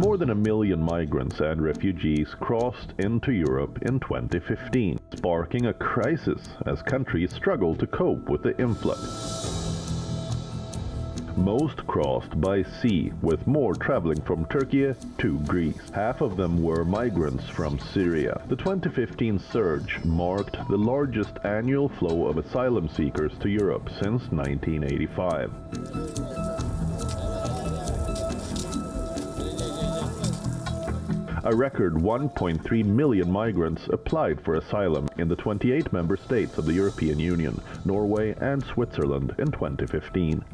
More than 1 million migrants and refugees crossed into Europe in 2015, sparking a crisis as countries struggle to cope with the influx. Most crossed by sea, with more traveling from Turkey to Greece. Half of them were migrants from Syria. The 2015 surge marked the largest annual flow of asylum seekers to Europe since 1985. A record 1.3 million migrants applied for asylum in the 28 member states of the European Union, Norway and Switzerland in 2015.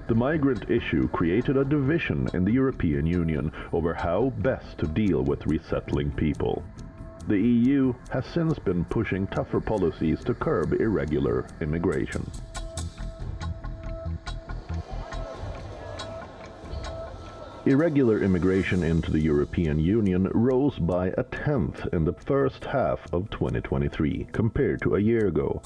The migrant issue created a division in the European Union over how best to deal with resettling people. The EU has since been pushing tougher policies to curb irregular immigration. Irregular immigration into the European Union rose by 1/10 in the first half of 2023 compared to a year ago,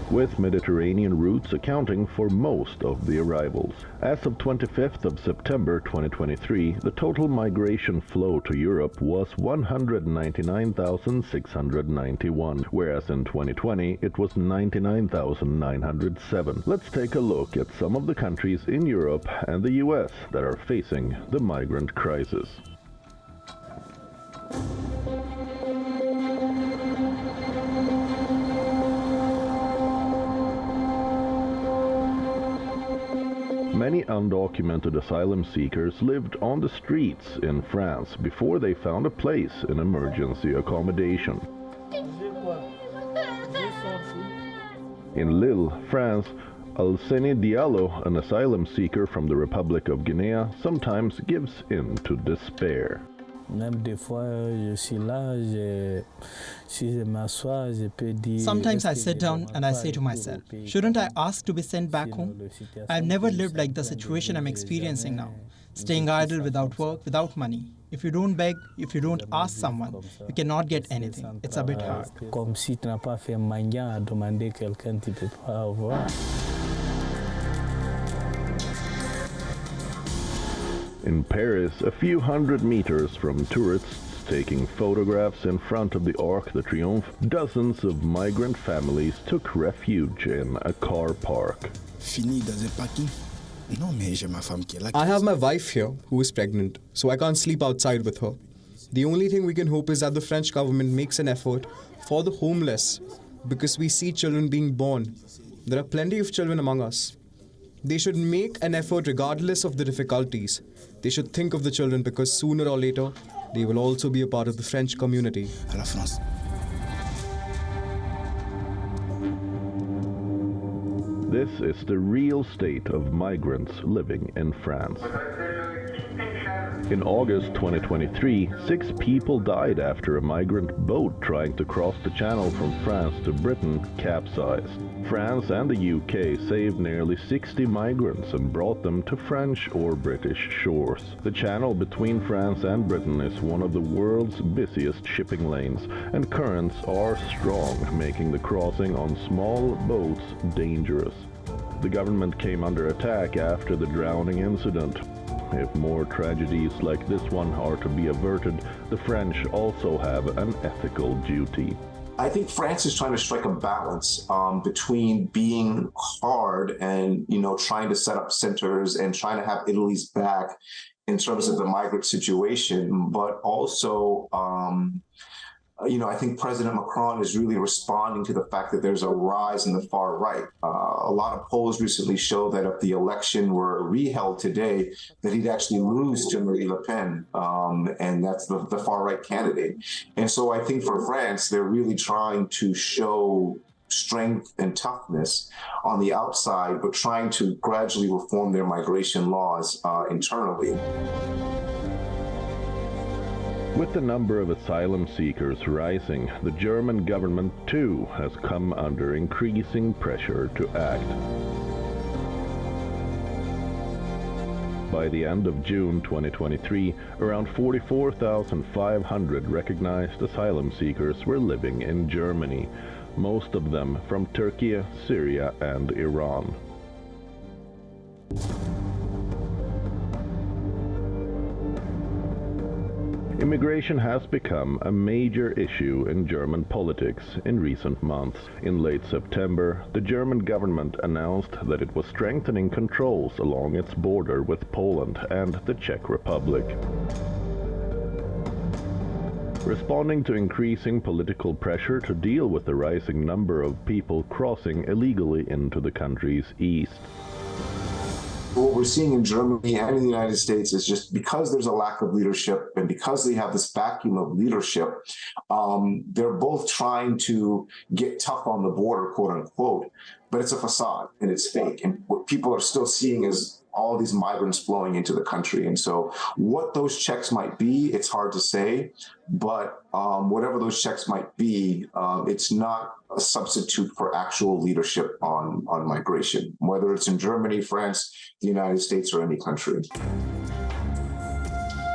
with Mediterranean routes accounting for most of the arrivals. As of 25th of September 2023, the total migration flow to Europe was 199,691, whereas in 2020 it was 99,907. Let's take a look at some of the countries in Europe and the US that are facing the migrant crisis. Many undocumented asylum seekers lived on the streets in France before they found a place in emergency accommodation. In Lille, France, Alseni Diallo, an asylum seeker from the Republic of Guinea, sometimes gives in to despair. Sometimes I sit down and I say to myself, shouldn't I ask to be sent back home? I've never lived like the situation I'm experiencing now, staying idle without work, without money. If you don't beg, if you don't ask someone, you cannot get anything. It's a bit hard. In Paris, a few hundred meters from tourists taking photographs in front of the Arc de Triomphe, dozens of migrant families took refuge in a car park. I have my wife here who is pregnant, so I can't sleep outside with her. The only thing we can hope is that the French government makes an effort for the homeless, because we see children being born. There are plenty of children among us. They should make an effort regardless of the difficulties. They should think of the children, because sooner or later, they will also be a part of the French community. This is the real state of migrants living in France. In August 2023, 6 people died after a migrant boat trying to cross the channel from France to Britain capsized. France and the UK saved nearly 60 migrants and brought them to French or British shores. The channel between France and Britain is one of the world's busiest shipping lanes, and currents are strong, making the crossing on small boats dangerous. The government came under attack after the drowning incident. If more tragedies like this one are to be averted, the French also have an ethical duty. I think France is trying to strike a balance between being hard and, trying to set up centers and trying to have Italy's back in terms of the migrant situation, but also, I think President Macron is really responding to the fact that there's a rise in the far right. A lot of polls recently show that if the election were reheld today, that he'd actually lose to Marine Le Pen, and that's the far right candidate. And so I think for France, they're really trying to show strength and toughness on the outside, but trying to gradually reform their migration laws internally. With the number of asylum seekers rising, the German government too has come under increasing pressure to act. By the end of June 2023, around 44,500 recognized asylum seekers were living in Germany. most of them from Turkey, Syria and Iran. Immigration has become a major issue in German politics in recent months. In late September, the German government announced that it was strengthening controls along its border with Poland and the Czech Republic. Responding to increasing political pressure to deal with the rising number of people crossing illegally into the country's east. What we're seeing in Germany and in the United States is just because there's a lack of leadership and because they have this vacuum of leadership, they're both trying to get tough on the border, quote unquote, but it's a facade and it's fake. And what people are still seeing is all these migrants flowing into the country. And so what those checks might be, it's hard to say, but whatever those checks might be, it's not a substitute for actual leadership on migration, whether it's in Germany, France, the United States, or any country.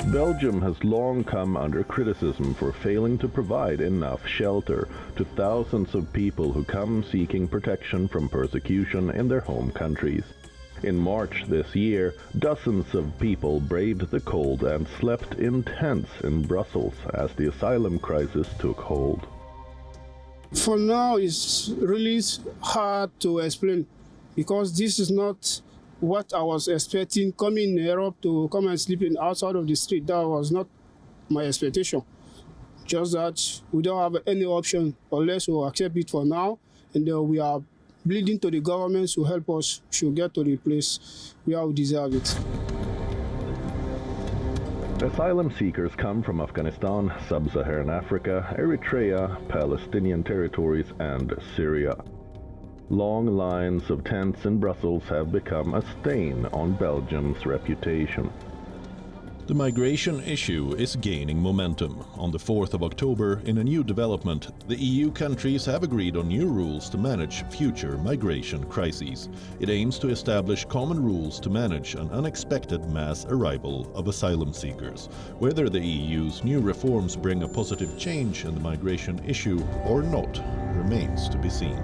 Belgium has long come under criticism for failing to provide enough shelter to thousands of people who come seeking protection from persecution in their home countries. In March this year, dozens of people braved the cold and slept in tents in Brussels as the asylum crisis took hold. For now, it's really hard to explain because this is not what I was expecting. Coming in Europe to come and sleeping outside of the street, that was not my expectation. Just that we don't have any option unless we accept it for now, and we are bleeding to the governments to help us to get to the place where we deserve it. Asylum seekers come from Afghanistan, Sub-Saharan Africa, Eritrea, Palestinian territories and Syria. Long lines of tents in Brussels have become a stain on Belgium's reputation. The migration issue is gaining momentum. On the 4th of October, in a new development, the EU countries have agreed on new rules to manage future migration crises. It aims to establish common rules to manage an unexpected mass arrival of asylum seekers. Whether the EU's new reforms bring a positive change in the migration issue or not remains to be seen.